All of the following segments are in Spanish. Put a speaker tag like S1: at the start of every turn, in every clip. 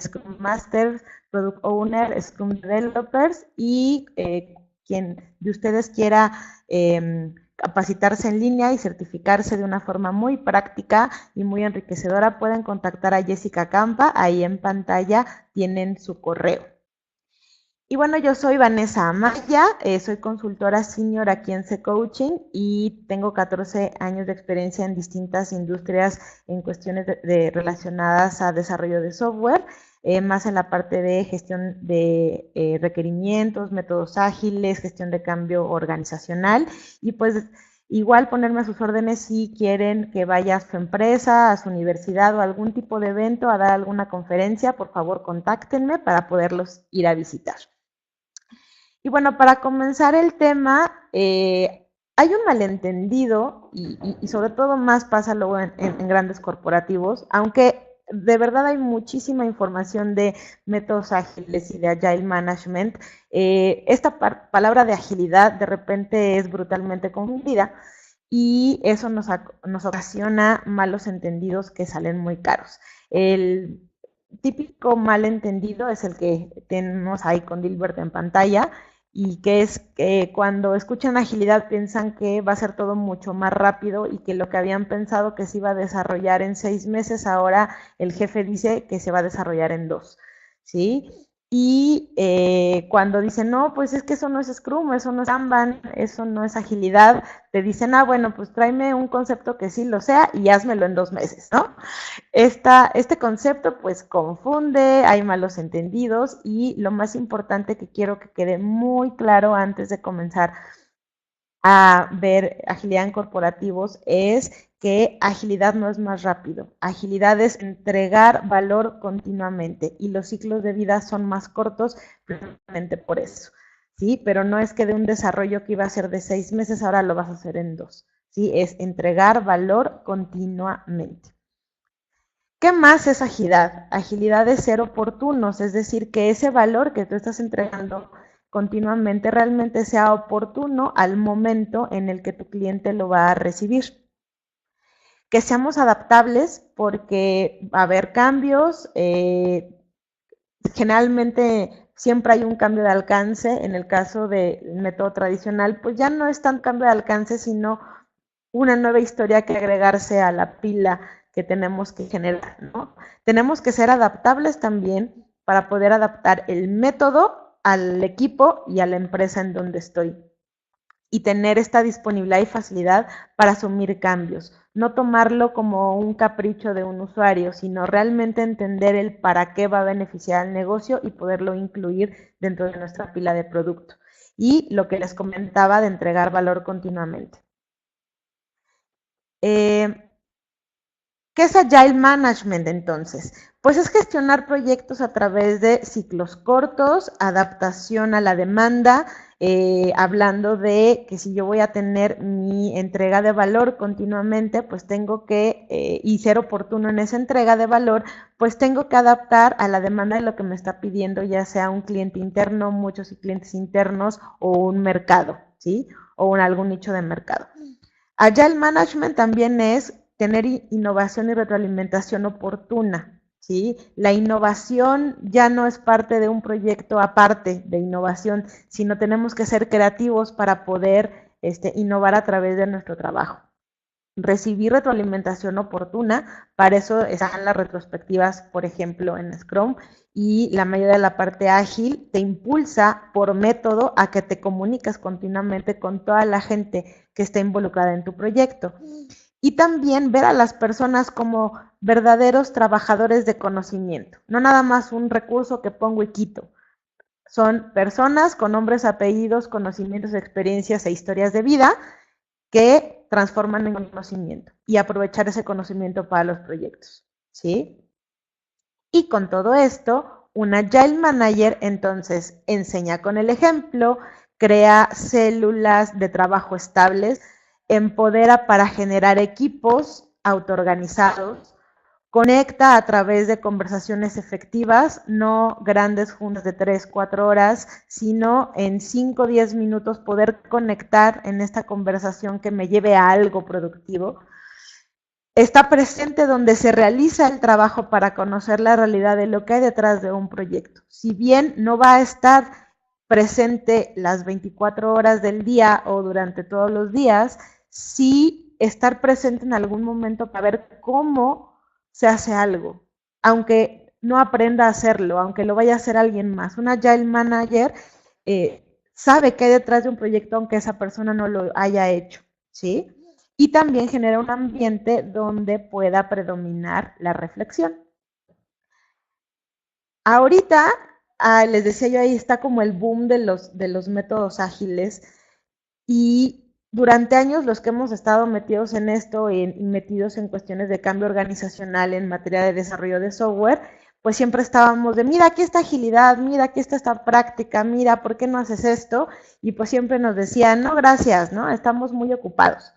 S1: Scrum Masters, Product Owner, Scrum Developers y quien de ustedes quiera capacitarse en línea y certificarse de una forma muy práctica y muy enriquecedora, pueden contactar a Jessica Campa, ahí en pantalla tienen su correo. Y bueno, yo soy Vanessa Amaya, soy consultora senior aquí en C-Coaching y tengo 14 años de experiencia en distintas industrias en cuestiones relacionadas a desarrollo de software, más en la parte de gestión de requerimientos, métodos ágiles, gestión de cambio organizacional y pues igual ponerme a sus órdenes si quieren que vaya a su empresa, a su universidad o a algún tipo de evento a dar alguna conferencia, por favor contáctenme para poderlos ir a visitar. Y bueno, para comenzar el tema, hay un malentendido y sobre todo más pasa luego en grandes corporativos, aunque de verdad hay muchísima información de métodos ágiles y de agile management. Esta palabra de agilidad de repente es brutalmente confundida y eso nos ocasiona malos entendidos que salen muy caros. El típico malentendido es el que tenemos ahí con Dilbert en pantalla, y que es que cuando escuchan agilidad piensan que va a ser todo mucho más rápido y que lo que habían pensado que se iba a desarrollar en 6 meses, ahora el jefe dice que se va a desarrollar en 2, ¿sí? Y cuando dicen, no, pues es que eso no es Scrum, eso no es Kanban, eso no es agilidad, te dicen, bueno, pues tráeme un concepto que sí lo sea y házmelo en 2 meses, ¿no? Este concepto pues confunde, hay malos entendidos y lo más importante que quiero que quede muy claro antes de comenzar a ver agilidad en corporativos es que agilidad no es más rápido, agilidad es entregar valor continuamente y los ciclos de vida son más cortos precisamente por eso, ¿sí? Pero no es que de un desarrollo que iba a ser de 6 meses ahora lo vas a hacer en 2, ¿sí? Es entregar valor continuamente. ¿Qué más es agilidad? Agilidad es ser oportunos, es decir, que ese valor que tú estás entregando continuamente realmente sea oportuno al momento en el que tu cliente lo va a recibir. Que seamos adaptables porque va a haber cambios, generalmente siempre hay un cambio de alcance, en el caso del método tradicional, pues ya no es tan cambio de alcance, sino una nueva historia que agregarse a la pila que tenemos que generar, ¿no? Tenemos que ser adaptables también para poder adaptar el método al equipo y a la empresa en donde estoy y tener esta disponibilidad y facilidad para asumir cambios. No tomarlo como un capricho de un usuario, sino realmente entender el para qué va a beneficiar al negocio y poderlo incluir dentro de nuestra pila de producto. Y lo que les comentaba de entregar valor continuamente. Eh, ¿Qué es Agile Management entonces? Pues es gestionar proyectos a través de ciclos cortos, adaptación a la demanda, hablando de que si yo voy a tener mi entrega de valor continuamente, pues tengo que, y ser oportuno en esa entrega de valor, pues tengo que adaptar a la demanda de lo que me está pidiendo, ya sea un cliente interno, muchos clientes internos o un mercado, ¿sí? O algún nicho de mercado. Agile Management también es tener innovación y retroalimentación oportuna, ¿sí? La innovación ya no es parte de un proyecto aparte de innovación, sino tenemos que ser creativos para poder innovar a través de nuestro trabajo. Recibir retroalimentación oportuna, para eso están las retrospectivas, por ejemplo, en Scrum, y la mayoría de la parte ágil te impulsa por método a que te comuniques continuamente con toda la gente que está involucrada en tu proyecto. Y también ver a las personas como verdaderos trabajadores de conocimiento, no nada más un recurso que pongo y quito. Son personas con nombres, apellidos, conocimientos, experiencias e historias de vida que transforman en conocimiento y aprovechar ese conocimiento para los proyectos, ¿sí? Y con todo esto, un Agile Manager entonces enseña con el ejemplo, crea células de trabajo estables, empodera para generar equipos autoorganizados, conecta a través de conversaciones efectivas, no grandes juntas de 3, 4 horas, sino en 5, 10 minutos poder conectar en esta conversación que me lleve a algo productivo. está presente donde se realiza el trabajo para conocer la realidad de lo que hay detrás de un proyecto. Si bien no va a estar presente las 24 horas del día o durante todos los días, sí estar presente en algún momento para ver cómo se hace algo, aunque no aprenda a hacerlo, aunque lo vaya a hacer alguien más. Un Agile Manager sabe qué hay detrás de un proyecto aunque esa persona no lo haya hecho, ¿sí? Y también genera un ambiente donde pueda predominar la reflexión. Ahorita, les decía yo, ahí está como el boom de los métodos ágiles y durante años los que hemos estado metidos en esto y metidos en cuestiones de cambio organizacional en materia de desarrollo de software, pues siempre estábamos de, mira, aquí está agilidad, mira, aquí está esta práctica, mira, ¿por qué no haces esto? Y pues siempre nos decían, no, gracias, ¿no? Estamos muy ocupados.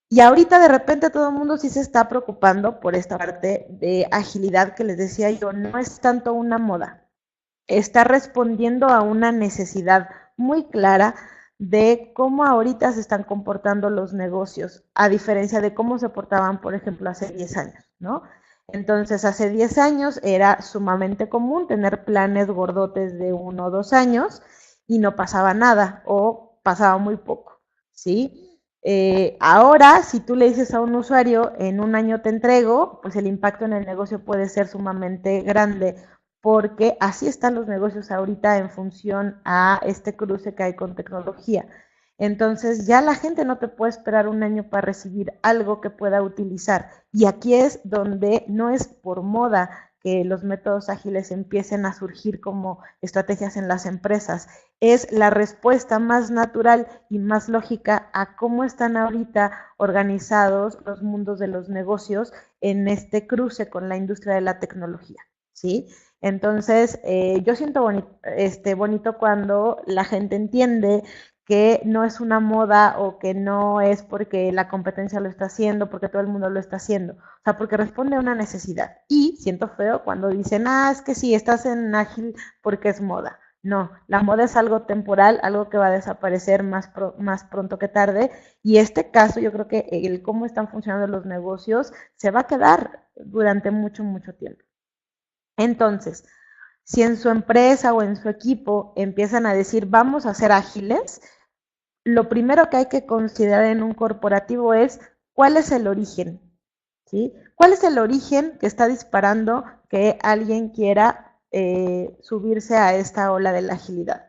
S1: Y ahorita de repente todo el mundo sí se está preocupando por esta parte de agilidad que les decía yo, no es tanto una moda, está respondiendo a una necesidad muy clara de cómo ahorita se están comportando los negocios, a diferencia de cómo se portaban, por ejemplo, hace 10 años, ¿no? Entonces, hace 10 años era sumamente común tener planes gordotes de 1 o 2 años y no pasaba nada o pasaba muy poco, ¿sí? Ahora, si tú le dices a un usuario, en 1 año te entrego, pues el impacto en el negocio puede ser sumamente grande, porque así están los negocios ahorita en función a este cruce que hay con tecnología. Entonces ya la gente no te puede esperar 1 año para recibir algo que pueda utilizar. Y aquí es donde no es por moda que los métodos ágiles empiecen a surgir como estrategias en las empresas. Es la respuesta más natural y más lógica a cómo están ahorita organizados los mundos de los negocios en este cruce con la industria de la tecnología, ¿sí? Entonces, yo siento bonito cuando la gente entiende que no es una moda o que no es porque la competencia lo está haciendo, porque todo el mundo lo está haciendo, o sea, porque responde a una necesidad. Y siento feo cuando dicen, es que sí, estás en ágil porque es moda. No, la moda es algo temporal, algo que va a desaparecer más pronto que tarde. Y este caso, yo creo que el cómo están funcionando los negocios se va a quedar durante mucho, mucho tiempo. Entonces, si en su empresa o en su equipo empiezan a decir vamos a ser ágiles, lo primero que hay que considerar en un corporativo es cuál es el origen, ¿sí? ¿Cuál es el origen que está disparando que alguien quiera subirse a esta ola de la agilidad?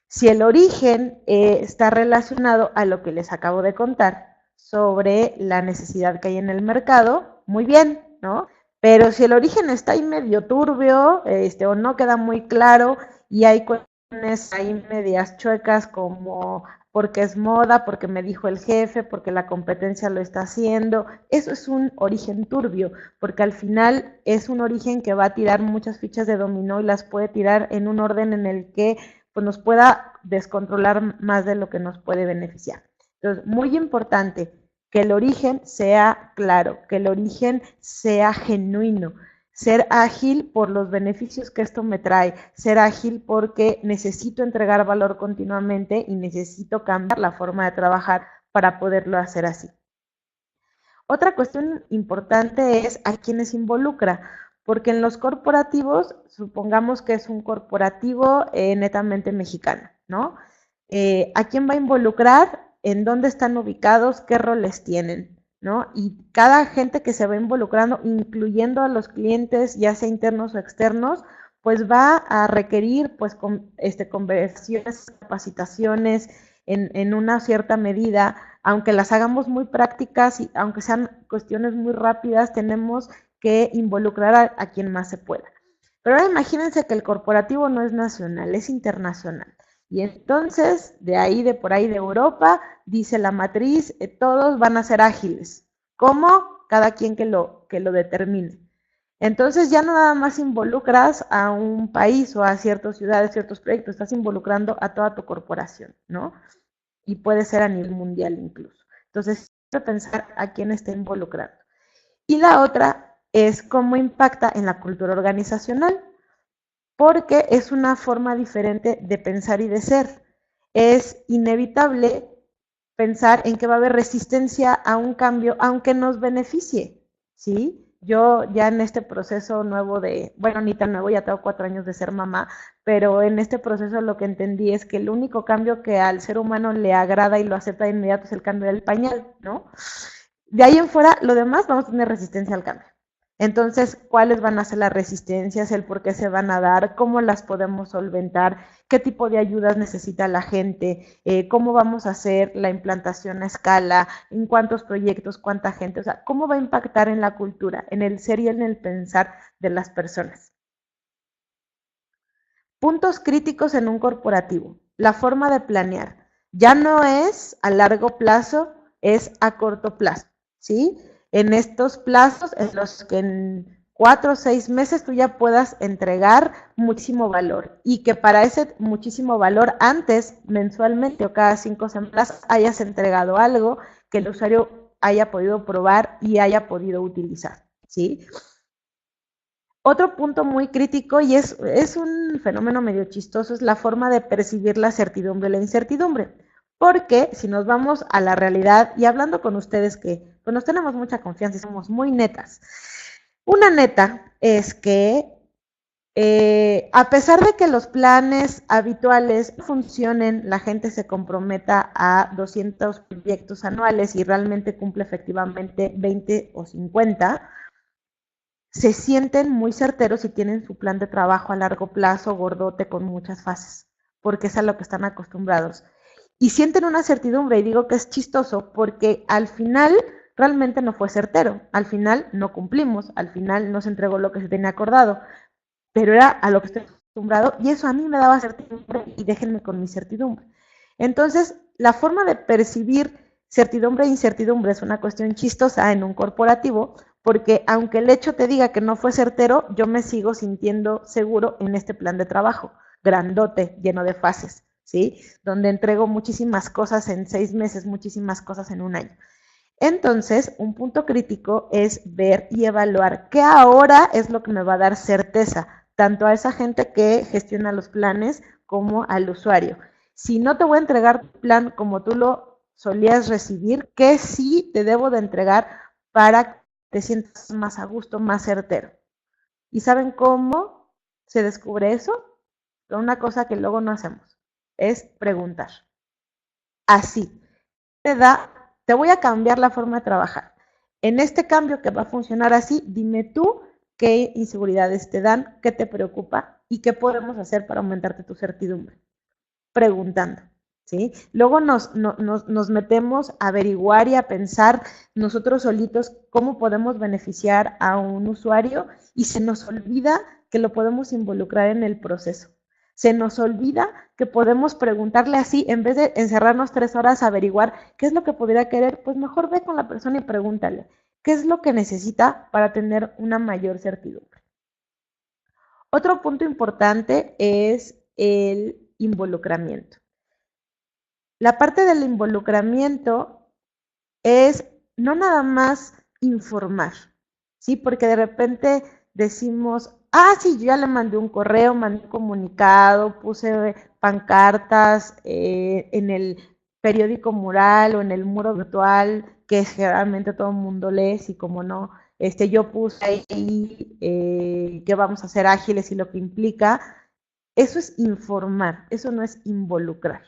S1: Si el origen está relacionado a lo que les acabo de contar sobre la necesidad que hay en el mercado, muy bien, ¿no? Pero si el origen está ahí medio turbio, o no queda muy claro y hay cuestiones ahí medias chuecas como porque es moda, porque me dijo el jefe, porque la competencia lo está haciendo, eso es un origen turbio, porque al final es un origen que va a tirar muchas fichas de dominó y las puede tirar en un orden en el que pues nos pueda descontrolar más de lo que nos puede beneficiar. Entonces, muy importante que el origen sea claro, que el origen sea genuino, ser ágil por los beneficios que esto me trae, ser ágil porque necesito entregar valor continuamente y necesito cambiar la forma de trabajar para poderlo hacer así. Otra cuestión importante es a quienes involucra, porque en los corporativos, supongamos que es un corporativo netamente mexicano, ¿no? ¿A quién va a involucrar? ¿En dónde están ubicados? ¿Qué roles tienen? ¿No? Y cada gente que se va involucrando, incluyendo a los clientes, ya sea internos o externos, pues va a requerir pues conversaciones, capacitaciones en una cierta medida, aunque las hagamos muy prácticas y aunque sean cuestiones muy rápidas, tenemos que involucrar a quien más se pueda. Pero ahora imagínense que el corporativo no es nacional, es internacional. Y entonces, de ahí, de por ahí de Europa, dice la matriz, todos van a ser ágiles. ¿Cómo? Cada quien que lo determine. Entonces ya no nada más involucras a un país o a ciertas ciudades, ciertos proyectos, estás involucrando a toda tu corporación, ¿no? Y puede ser a nivel mundial incluso. Entonces, hay que pensar a quién está involucrando. Y la otra es cómo impacta en la cultura organizacional, porque es una forma diferente de pensar y de ser. Es inevitable pensar en que va a haber resistencia a un cambio, aunque nos beneficie, ¿sí? Yo ya en este proceso nuevo de, bueno, ni tan nuevo, ya tengo 4 años de ser mamá, pero en este proceso lo que entendí es que el único cambio que al ser humano le agrada y lo acepta de inmediato es el cambio del pañal, ¿no? De ahí en fuera, lo demás vamos a tener resistencia al cambio. Entonces, ¿cuáles van a ser las resistencias? El por qué se van a dar, cómo las podemos solventar, qué tipo de ayudas necesita la gente, cómo vamos a hacer la implantación a escala, en cuántos proyectos, cuánta gente, o sea, cómo va a impactar en la cultura, en el ser y en el pensar de las personas. Puntos críticos en un corporativo. La forma de planear. Ya no es a largo plazo, es a corto plazo, ¿sí? En estos plazos en los que en 4 o 6 meses tú ya puedas entregar muchísimo valor y que para ese muchísimo valor antes, mensualmente o cada 5 semanas, hayas entregado algo que el usuario haya podido probar y haya podido utilizar, ¿sí? Otro punto muy crítico, y es un fenómeno medio chistoso, es la forma de percibir la certidumbre y la incertidumbre. Porque si nos vamos a la realidad, y hablando con ustedes que pues nos tenemos mucha confianza y somos muy netas, una neta es que a pesar de que los planes habituales funcionen, la gente se comprometa a 200 proyectos anuales y realmente cumple efectivamente 20 o 50, se sienten muy certeros y tienen su plan de trabajo a largo plazo, gordote, con muchas fases, porque es a lo que están acostumbrados. Y sienten una certidumbre, y digo que es chistoso, porque al final realmente no fue certero, al final no cumplimos, al final no se entregó lo que se tenía acordado, pero era a lo que estoy acostumbrado, y eso a mí me daba certidumbre, y déjenme con mi certidumbre. Entonces, la forma de percibir certidumbre e incertidumbre es una cuestión chistosa en un corporativo, porque aunque el hecho te diga que no fue certero, yo me sigo sintiendo seguro en este plan de trabajo, grandote, lleno de fases, ¿sí? Donde entrego muchísimas cosas en 6 meses, muchísimas cosas en un año. Entonces, un punto crítico es ver y evaluar qué ahora es lo que me va a dar certeza, tanto a esa gente que gestiona los planes como al usuario. Si no te voy a entregar tu plan como tú lo solías recibir, ¿qué sí te debo de entregar para que te sientas más a gusto, más certero? ¿Y saben cómo se descubre eso? Con una cosa que luego no hacemos, es preguntar. Así, te voy a cambiar la forma de trabajar. En este cambio que va a funcionar así, dime tú qué inseguridades te dan, qué te preocupa y qué podemos hacer para aumentarte tu certidumbre. Preguntando, ¿sí? Luego nos metemos a averiguar y a pensar nosotros solitos cómo podemos beneficiar a un usuario y se nos olvida que lo podemos involucrar en el proceso. Se nos olvida que podemos preguntarle así, en vez de encerrarnos 3 horas a averiguar qué es lo que podría querer, pues mejor ve con la persona y pregúntale qué es lo que necesita para tener una mayor certidumbre. Otro punto importante es el involucramiento. La parte del involucramiento es no nada más informar, ¿sí? Porque de repente decimos, ah, sí, yo ya le mandé un correo, mandé un comunicado, puse pancartas en el periódico mural o en el muro virtual, que generalmente todo el mundo lee, y como no, yo puse ahí que vamos a ser ágiles y lo que implica, eso es informar, eso no es involucrar,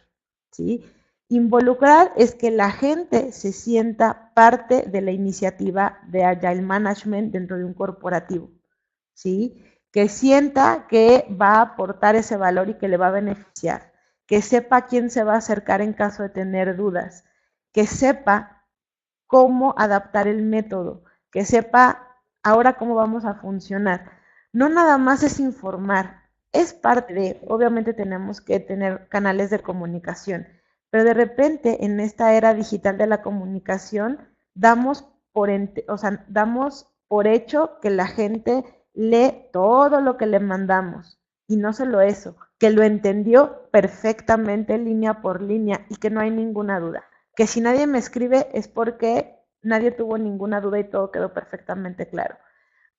S1: ¿sí? Involucrar es que la gente se sienta parte de la iniciativa de Agile Management dentro de un corporativo, ¿sí? Que sienta que va a aportar ese valor y que le va a beneficiar, que sepa a quién se va a acercar en caso de tener dudas, que sepa cómo adaptar el método, que sepa ahora cómo vamos a funcionar. No nada más es informar, es parte de, obviamente tenemos que tener canales de comunicación, pero de repente en esta era digital de la comunicación damos damos por hecho que la gente lee todo lo que le mandamos y no solo eso, que lo entendió perfectamente línea por línea y que no hay ninguna duda. Que si nadie me escribe es porque nadie tuvo ninguna duda y todo quedó perfectamente claro.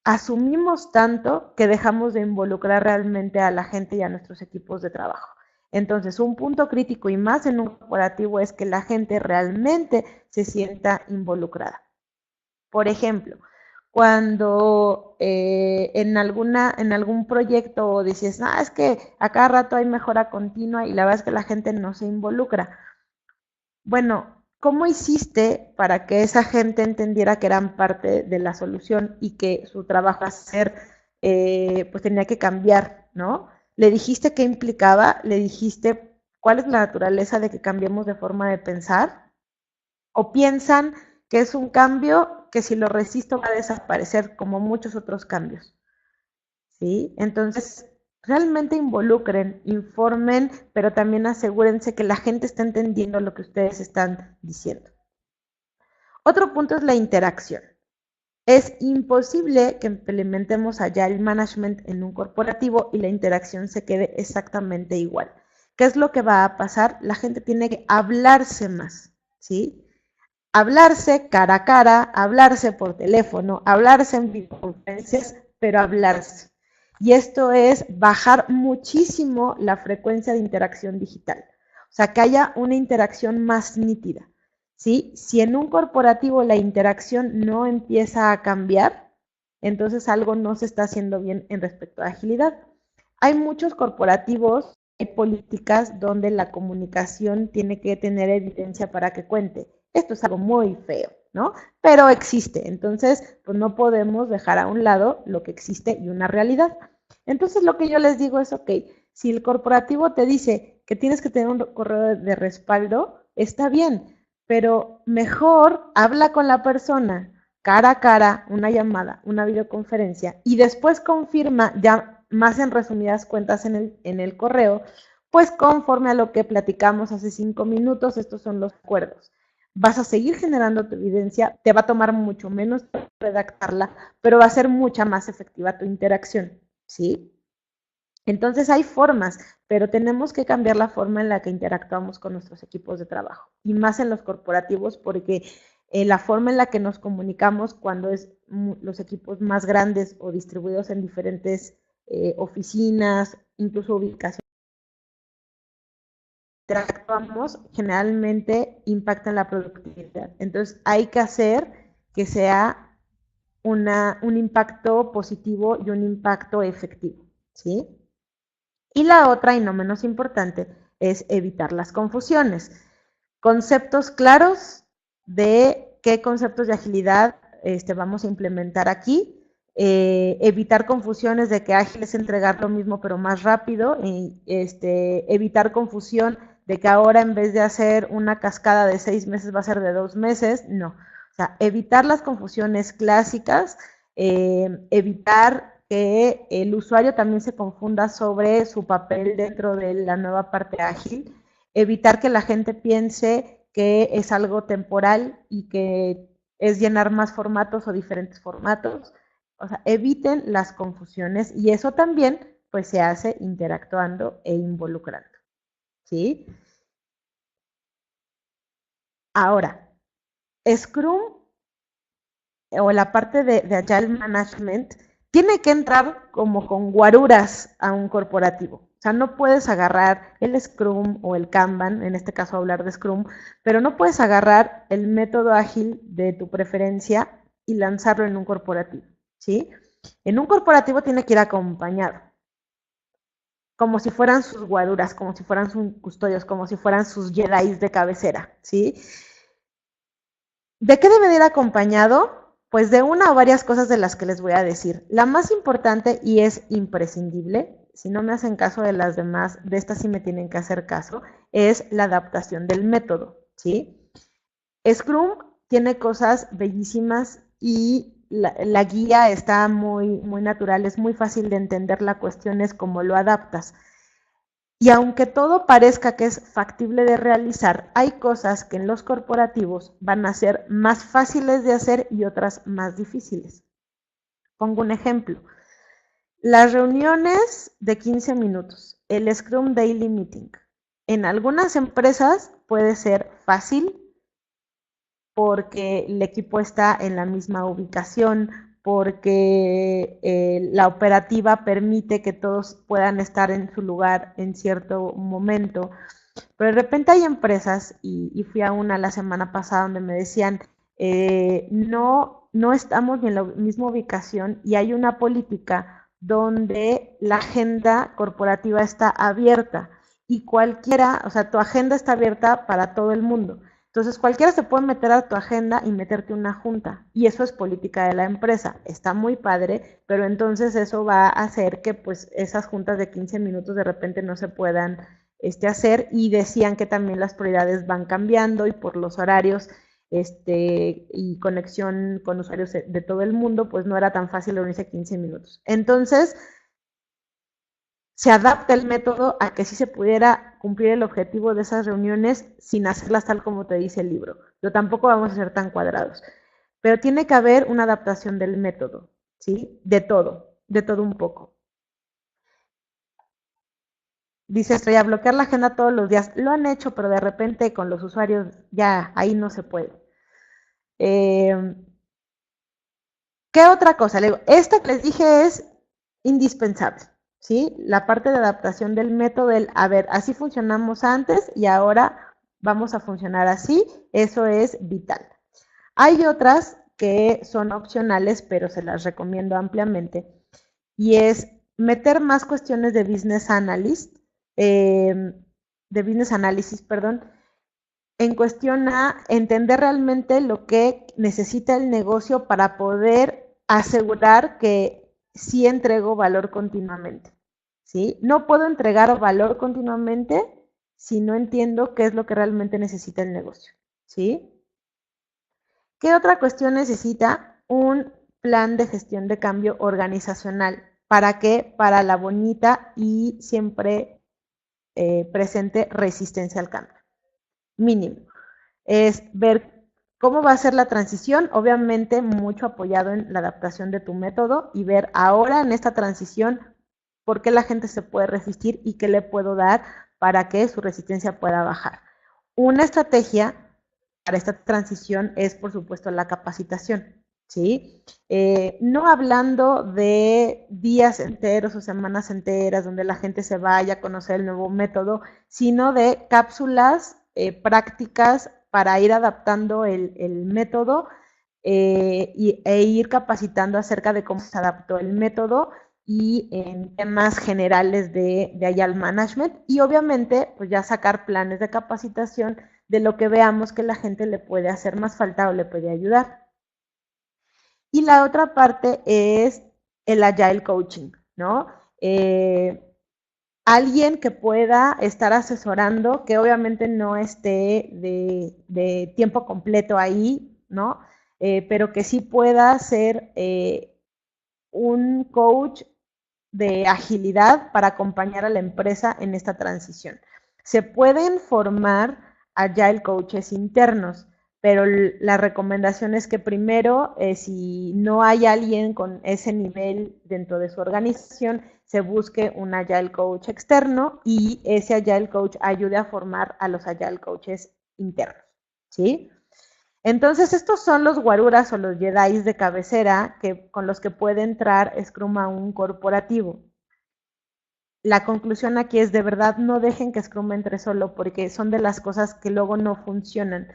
S1: Asumimos tanto que dejamos de involucrar realmente a la gente y a nuestros equipos de trabajo. Entonces, un punto crítico y más en un corporativo es que la gente realmente se sienta involucrada. Por ejemplo, cuando en algún proyecto dices, es que a cada rato hay mejora continua y la verdad es que la gente no se involucra. Bueno, ¿cómo hiciste para que esa gente entendiera que eran parte de la solución y que su trabajo a hacer, pues tenía que cambiar, ¿no? ¿Le dijiste qué implicaba? ¿Le dijiste cuál es la naturaleza de que cambiemos de forma de pensar? ¿O piensan que es un cambio que si lo resisto va a desaparecer como muchos otros cambios? ¿Sí? Entonces, realmente involucren, informen, pero también asegúrense que la gente está entendiendo lo que ustedes están diciendo. Otro punto es la interacción. Es imposible que implementemos allá el management en un corporativo y la interacción se quede exactamente igual. ¿Qué es lo que va a pasar? La gente tiene que hablarse más, ¿sí? Hablarse cara a cara, hablarse por teléfono, hablarse en videoconferencias, pero hablarse. Y esto es bajar muchísimo la frecuencia de interacción digital. O sea, que haya una interacción más nítida. ¿Sí? Si en un corporativo la interacción no empieza a cambiar, entonces algo no se está haciendo bien en respecto a agilidad. Hay muchos corporativos, hay políticas donde la comunicación tiene que tener evidencia para que cuente. Esto es algo muy feo, ¿no? Pero existe. Entonces, pues no podemos dejar a un lado lo que existe y una realidad. Entonces, lo que yo les digo es, ok, si el corporativo te dice que tienes que tener un correo de respaldo, está bien, pero mejor habla con la persona cara a cara, una llamada, una videoconferencia, y después confirma ya más en resumidas cuentas en el correo, pues conforme a lo que platicamos hace 5 minutos, estos son los acuerdos. Vas a seguir generando tu evidencia, te va a tomar mucho menos redactarla, pero va a ser mucha más efectiva tu interacción, ¿sí? Entonces hay formas, pero tenemos que cambiar la forma en la que interactuamos con nuestros equipos de trabajo y más en los corporativos porque la forma en la que nos comunicamos cuando es los equipos más grandes o distribuidos en diferentes oficinas, incluso ubicaciones, interactuamos generalmente impacta en la productividad. Entonces hay que hacer que sea un impacto positivo y un impacto efectivo, ¿sí? Y la otra, y no menos importante, es evitar las confusiones. Conceptos claros de qué conceptos de agilidad vamos a implementar aquí. Evitar confusiones de que ágil es entregar lo mismo pero más rápido. Evitar confusión de que ahora en vez de hacer una cascada de 6 meses va a ser de 2 meses. No. O sea, evitar las confusiones clásicas, evitar que el usuario también se confunda sobre su papel dentro de la nueva parte ágil, evitar que la gente piense que es algo temporal y que es llenar más formatos o diferentes formatos. O sea, eviten las confusiones y eso también pues se hace interactuando e involucrando, ¿sí? Ahora, Scrum o la parte de Agile Management tiene que entrar como con guaruras a un corporativo. O sea, no puedes agarrar el Scrum o el Kanban, en este caso hablar de Scrum, pero no puedes agarrar el método ágil de tu preferencia y lanzarlo en un corporativo, ¿sí? En un corporativo tiene que ir acompañado, como si fueran sus guaruras, como si fueran sus custodios, como si fueran sus Jedis de cabecera, ¿sí? ¿De qué debe de ir acompañado? Pues de una o varias cosas de las que les voy a decir. La más importante y es imprescindible, si no me hacen caso de las demás, de estas sí me tienen que hacer caso, es la adaptación del método, ¿sí? Scrum tiene cosas bellísimas y la guía está muy natural, es muy fácil de entender, la cuestión es cómo lo adaptas. Y aunque todo parezca que es factible de realizar, hay cosas que en los corporativos van a ser más fáciles de hacer y otras más difíciles. Pongo un ejemplo. Las reuniones de 15 minutos, el Scrum Daily Meeting. En algunas empresas puede ser fácil porque el equipo está en la misma ubicación, porque la operativa permite que todos puedan estar en su lugar en cierto momento. Pero de repente hay empresas, y fui a una la semana pasada donde me decían, no estamos en la misma ubicación y hay una política donde la agenda corporativa está abierta y cualquiera, o sea, tu agenda está abierta para todo el mundo. Entonces cualquiera se puede meter a tu agenda y meterte una junta y eso es política de la empresa. Está muy padre, pero entonces eso va a hacer que pues esas juntas de 15 minutos de repente no se puedan hacer y decían que también las prioridades van cambiando y por los horarios y conexión con usuarios de todo el mundo, pues no era tan fácil reunirse 15 minutos. Entonces, se adapta el método a que sí se pudiera cumplir el objetivo de esas reuniones sin hacerlas tal como te dice el libro. Pero tampoco vamos a ser tan cuadrados. Pero tiene que haber una adaptación del método, ¿sí? De todo un poco. Dice Estrella, bloquear la agenda todos los días. Lo han hecho, pero de repente con los usuarios ya ahí no se puede. ¿Qué otra cosa? Le digo, esta que les dije es indispensable, ¿sí? La parte de adaptación del método, a ver, así funcionamos antes y ahora vamos a funcionar así, eso es vital. Hay otras que son opcionales, pero se las recomiendo ampliamente, y es meter más cuestiones de business analysis, perdón, en cuestión a entender realmente lo que necesita el negocio para poder asegurar que sí entrego valor continuamente, ¿sí? No puedo entregar valor continuamente si no entiendo qué es lo que realmente necesita el negocio, ¿sí? ¿Qué otra cuestión necesita? Un plan de gestión de cambio organizacional. ¿Para qué? Para la bonita y siempre presente resistencia al cambio. Mínimo. Es ver cómo va a ser la transición, obviamente mucho apoyado en la adaptación de tu método y ver ahora en esta transición por qué la gente se puede resistir y qué le puedo dar para que su resistencia pueda bajar. Una estrategia para esta transición es, por supuesto, la capacitación. ¿Sí? No hablando de días enteros o semanas enteras donde la gente se vaya a conocer el nuevo método, sino de cápsulas prácticas para ir adaptando el método e ir capacitando acerca de cómo se adaptó el método y en temas generales de Agile Management y obviamente pues ya sacar planes de capacitación de lo que veamos que la gente le puede hacer más falta o le puede ayudar. Y la otra parte es el Agile Coaching, ¿no? Alguien que pueda estar asesorando, que obviamente no esté de tiempo completo ahí, ¿no? Pero que sí pueda ser un coach de agilidad para acompañar a la empresa en esta transición. Se pueden formar agile coaches internos, pero la recomendación es que primero, si no hay alguien con ese nivel dentro de su organización, se busque un agile coach externo y ese agile coach ayude a formar a los agile coaches internos, ¿sí? Entonces, estos son los guaruras o los jedis de cabecera con los que puede entrar Scrum a un corporativo. La conclusión aquí es, de verdad, no dejen que Scrum entre solo, porque son de las cosas que luego no funcionan,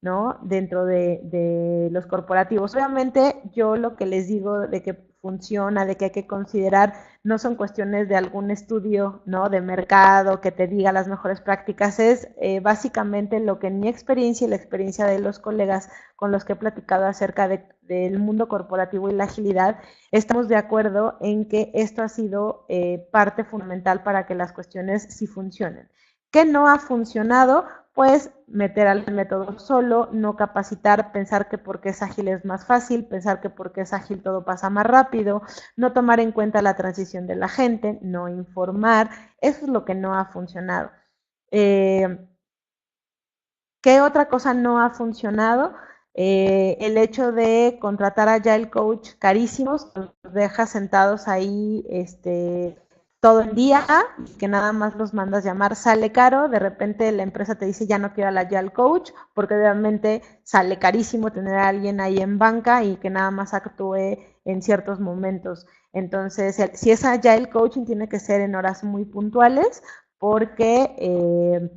S1: ¿no? Dentro de los corporativos. Obviamente, yo lo que les digo de que funciona, de que hay que considerar, no son cuestiones de algún estudio, ¿no? De mercado que te diga las mejores prácticas, es básicamente lo que en mi experiencia y la experiencia de los colegas con los que he platicado acerca del mundo corporativo y la agilidad, estamos de acuerdo en que esto ha sido parte fundamental para que las cuestiones sí funcionen. ¿Qué no ha funcionado? Pues meter al método solo, no capacitar, pensar que porque es ágil es más fácil, pensar que porque es ágil todo pasa más rápido, no tomar en cuenta la transición de la gente, no informar, eso es lo que no ha funcionado. ¿Qué otra cosa no ha funcionado? El hecho de contratar a Agile Coach carísimos, los deja sentados ahí todo el día, que nada más los mandas llamar, sale caro, de repente la empresa te dice ya no quiero a la Agile Coach, porque obviamente sale carísimo tener a alguien ahí en banca y que nada más actúe en ciertos momentos. Entonces, si es Agile Coaching, tiene que ser en horas muy puntuales, porque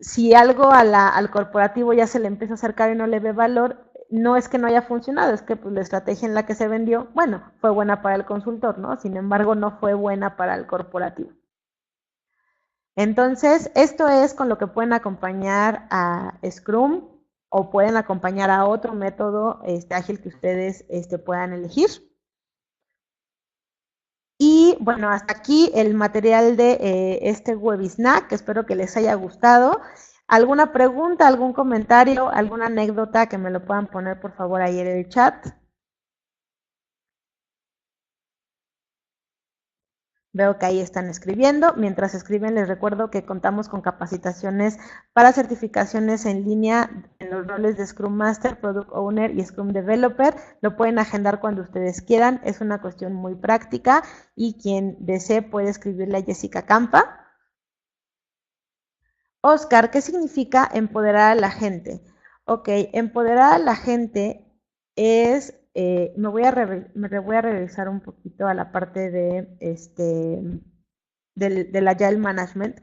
S1: si algo al corporativo ya se le empieza a acercar y no le ve valor, no es que no haya funcionado, es que pues, la estrategia en la que se vendió, bueno, fue buena para el consultor, ¿no? Sin embargo, no fue buena para el corporativo. Entonces, esto es con lo que pueden acompañar a Scrum o pueden acompañar a otro método ágil que ustedes puedan elegir. Y bueno, hasta aquí el material de este Webisnack. Espero que les haya gustado. ¿Alguna pregunta, algún comentario, alguna anécdota que me lo puedan poner por favor ahí en el chat? Veo que ahí están escribiendo. Mientras escriben, les recuerdo que contamos con capacitaciones para certificaciones en línea en los roles de Scrum Master, Product Owner y Scrum Developer. Lo pueden agendar cuando ustedes quieran. Es una cuestión muy práctica y quien desee puede escribirle a Jessica Campa. Oscar, ¿qué significa empoderar a la gente? Ok, empoderar a la gente es, me voy a regresar un poquito a la parte de del Agile Management.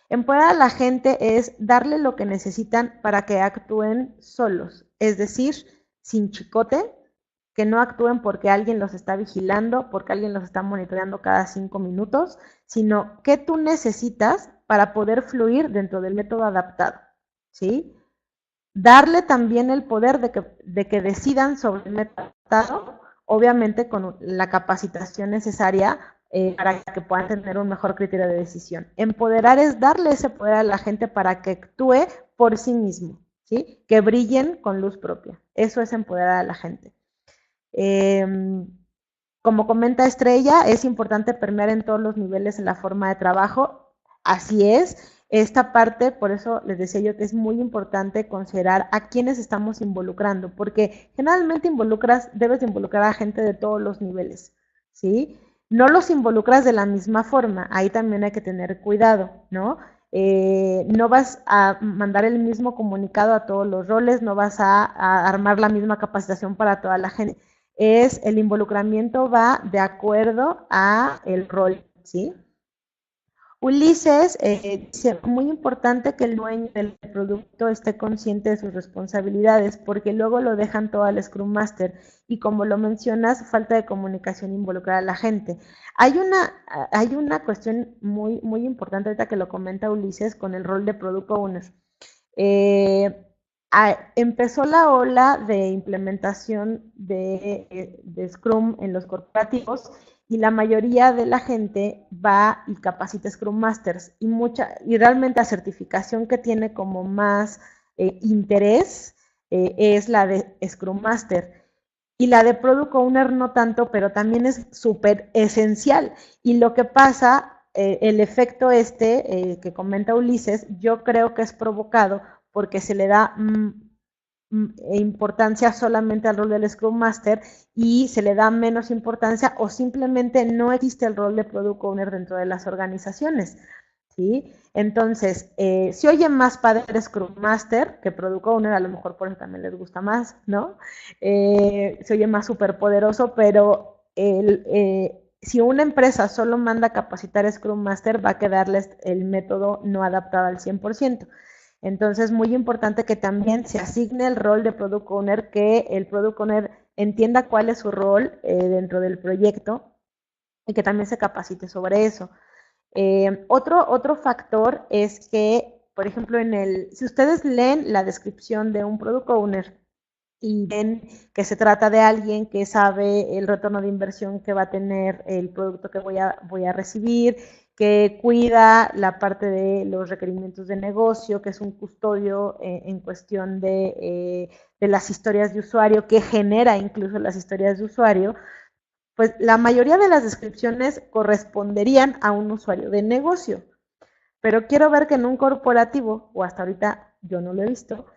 S1: Empoderar a la gente es darle lo que necesitan para que actúen solos, es decir, sin chicote, que no actúen porque alguien los está vigilando, porque alguien los está monitoreando cada 5 minutos, sino que tú necesitas para poder fluir dentro del método adaptado, ¿sí? Darle también el poder de que decidan sobre el método adaptado, obviamente con la capacitación necesaria para que puedan tener un mejor criterio de decisión. Empoderar es darle ese poder a la gente para que actúe por sí mismo, ¿sí? Que brillen con luz propia. Eso es empoderar a la gente. Como comenta Estrella, es importante permear en todos los niveles en la forma de trabajo. Así es. Esta parte, por eso les decía yo que es muy importante considerar a quienes estamos involucrando, porque generalmente debes de involucrar a gente de todos los niveles, ¿sí? No los involucras de la misma forma, ahí también hay que tener cuidado, ¿no? No vas a mandar el mismo comunicado a todos los roles, no vas a armar la misma capacitación para toda la gente. El involucramiento va de acuerdo a el rol, ¿sí? Ulises dice, muy importante que el dueño del producto esté consciente de sus responsabilidades, porque luego lo dejan todo al Scrum Master. Y como lo mencionas, falta de comunicación involucrar a la gente. Hay una cuestión muy, muy importante ahorita que lo comenta Ulises con el rol de Product Owner. Empezó la ola de implementación de Scrum en los corporativos y la mayoría de la gente va y capacita Scrum Masters y realmente la certificación que tiene como más interés es la de Scrum Master. Y la de Product Owner no tanto, pero también es súper esencial. Y lo que pasa, el efecto que comenta Ulises, yo creo que es provocado porque se le da importancia solamente al rol del Scrum Master y se le da menos importancia o simplemente no existe el rol de Product Owner dentro de las organizaciones. ¿Sí? Entonces, se oye más padre Scrum Master que Product Owner, a lo mejor por eso también les gusta más, ¿no? Se oye más superpoderoso, pero si una empresa solo manda a capacitar Scrum Master, va a quedarles el método no adaptado al 100%. Entonces, muy importante que también se asigne el rol de Product Owner, que el Product Owner entienda cuál es su rol dentro del proyecto y que también se capacite sobre eso. Otro factor es que, por ejemplo, si ustedes leen la descripción de un Product Owner y ven que se trata de alguien que sabe el retorno de inversión que va a tener el producto que voy a recibir, que cuida la parte de los requerimientos de negocio, que es un custodio en cuestión de las historias de usuario, que genera incluso las historias de usuario, pues la mayoría de las descripciones corresponderían a un usuario de negocio. Pero quiero ver que en un corporativo, o hasta ahorita yo no lo he visto,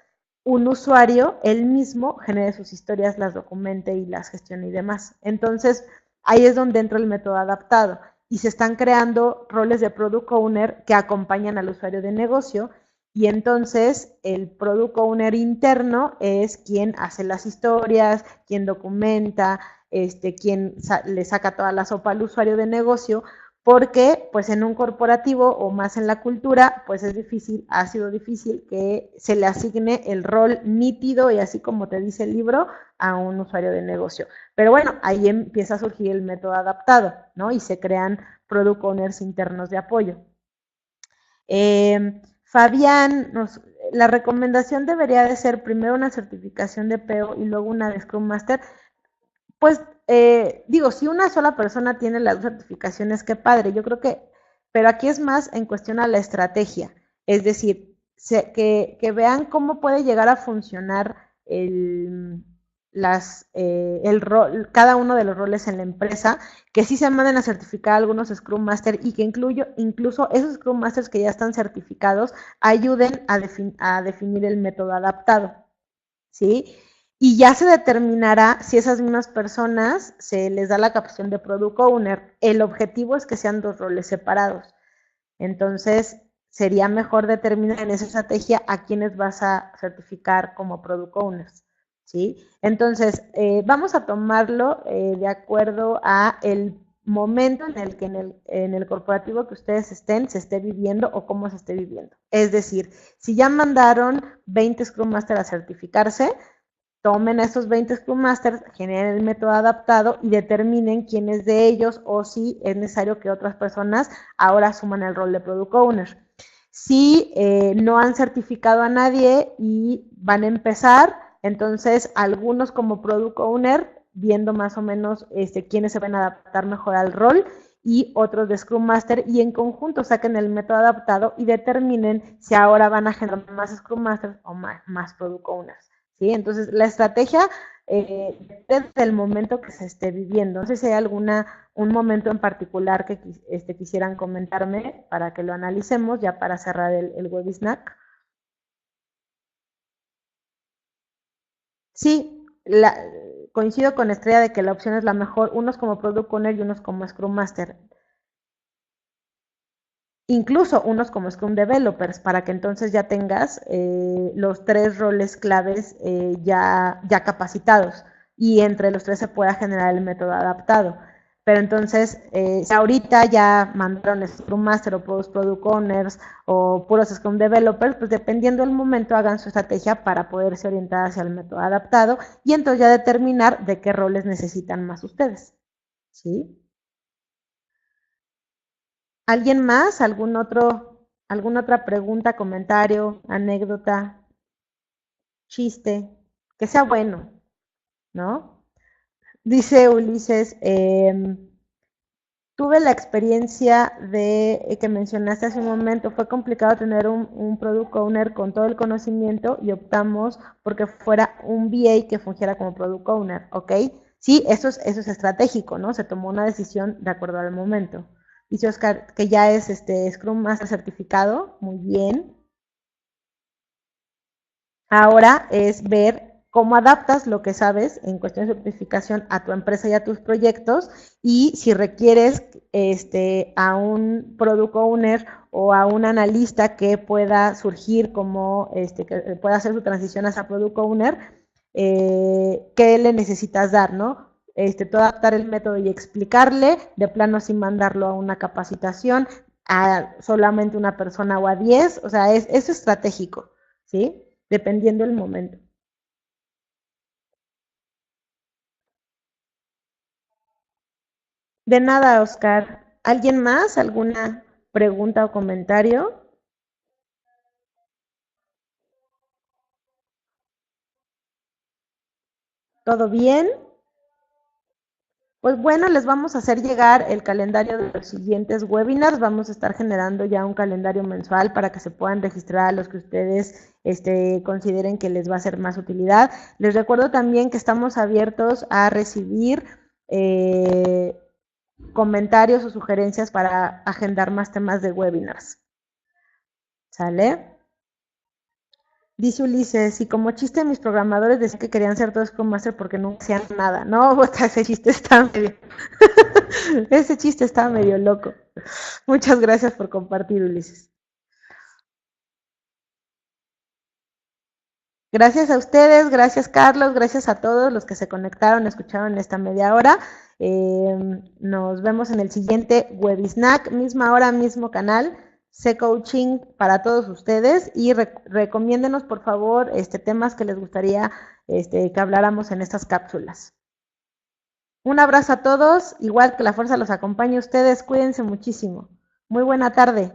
S1: un usuario él mismo genere sus historias, las documente y las gestione y demás. Entonces, ahí es donde entra el método adaptado y se están creando roles de Product Owner que acompañan al usuario de negocio y entonces el Product Owner interno es quien hace las historias, quien documenta, quien le saca toda la sopa al usuario de negocio, porque pues en un corporativo o más en la cultura, pues es difícil, ha sido difícil que se le asigne el rol nítido y así como te dice el libro a un usuario de negocio. Pero bueno, ahí empieza a surgir el método adaptado, ¿no? Y se crean product owners internos de apoyo. Fabián, la recomendación debería de ser primero una certificación de PO y luego una de Scrum Master. Pues digo, si una sola persona tiene las certificaciones, qué padre, yo creo que, pero aquí es más en cuestión a la estrategia, es decir, que vean cómo puede llegar a funcionar el rol, cada uno de los roles en la empresa, que sí se manden a certificar algunos Scrum Master y que incluso esos Scrum Masters que ya están certificados ayuden a definir el método adaptado, ¿sí? Y ya se determinará si esas mismas personas se les da la capacitación de Product Owner. El objetivo es que sean dos roles separados. Entonces, sería mejor determinar en esa estrategia a quienes vas a certificar como Product Owners, ¿sí? Entonces, vamos a tomarlo de acuerdo a el momento en el que en el corporativo que ustedes estén, se esté viviendo o cómo se esté viviendo. Es decir, si ya mandaron 20 Scrum Master a certificarse, tomen a estos 20 Scrum Masters, generen el método adaptado y determinen quiénes de ellos o si es necesario que otras personas ahora asuman el rol de Product Owner. Si no han certificado a nadie y van a empezar, entonces algunos como Product Owner, viendo más o menos quiénes se van a adaptar mejor al rol, y otros de Scrum Master, y en conjunto saquen el método adaptado y determinen si ahora van a generar más Scrum Masters o más Product Owners. ¿Sí? Entonces, la estrategia depende del momento que se esté viviendo. No sé si hay un momento en particular que quisieran comentarme para que lo analicemos, ya para cerrar el webisnac. Sí, coincido con Estrella de que la opción es la mejor, unos como Product Owner y unos como Scrum Master. Incluso unos como Scrum Developers, para que entonces ya tengas los tres roles claves ya capacitados y entre los tres se pueda generar el método adaptado. Pero entonces, si ahorita ya mandaron Scrum Master o puros Product Owners o puros Scrum Developers, pues dependiendo del momento hagan su estrategia para poderse orientar hacia el método adaptado y entonces ya determinar de qué roles necesitan más ustedes. ¿Sí? ¿Alguien más? ¿Alguna otra pregunta, comentario, anécdota, chiste? Que sea bueno, ¿no? Dice Ulises, tuve la experiencia de que mencionaste hace un momento, fue complicado tener un product owner con todo el conocimiento y optamos porque fuera un VA que fungiera como product owner, ¿ok? Sí, eso es estratégico, ¿no? Se tomó una decisión de acuerdo al momento. Dice Oscar que ya es Scrum Master certificado, muy bien. Ahora es ver cómo adaptas lo que sabes en cuestión de certificación a tu empresa y a tus proyectos y si requieres a un product owner o a un analista que pueda surgir como que pueda hacer su transición hacia product owner, ¿qué le necesitas dar, no? Tú adaptar el método y explicarle, de plano sin mandarlo a una capacitación, a solamente una persona o a 10, o sea, es estratégico, ¿sí? Dependiendo el momento. De nada, Oscar. ¿Alguien más? ¿Alguna pregunta o comentario? ¿Todo bien? Pues bueno, les vamos a hacer llegar el calendario de los siguientes webinars. Vamos a estar generando ya un calendario mensual para que se puedan registrar a los que ustedes consideren que les va a ser más utilidad. Les recuerdo también que estamos abiertos a recibir eh, comentarios o sugerencias para agendar más temas de webinars. ¿Sale? Dice Ulises, y como chiste mis programadores decían que querían ser todos Scrum Master porque no hacían nada. No, bota, ese chiste está medio, ese chiste está medio loco. Muchas gracias por compartir, Ulises. Gracias a ustedes, gracias Carlos, gracias a todos los que se conectaron, escucharon esta media hora. Nos vemos en el siguiente Webisnack, misma hora, mismo canal. Sé coaching para todos ustedes y recomiéndenos por favor temas que les gustaría que habláramos en estas cápsulas. Un abrazo a todos, igual que la fuerza los acompañe a ustedes, cuídense muchísimo. Muy buena tarde.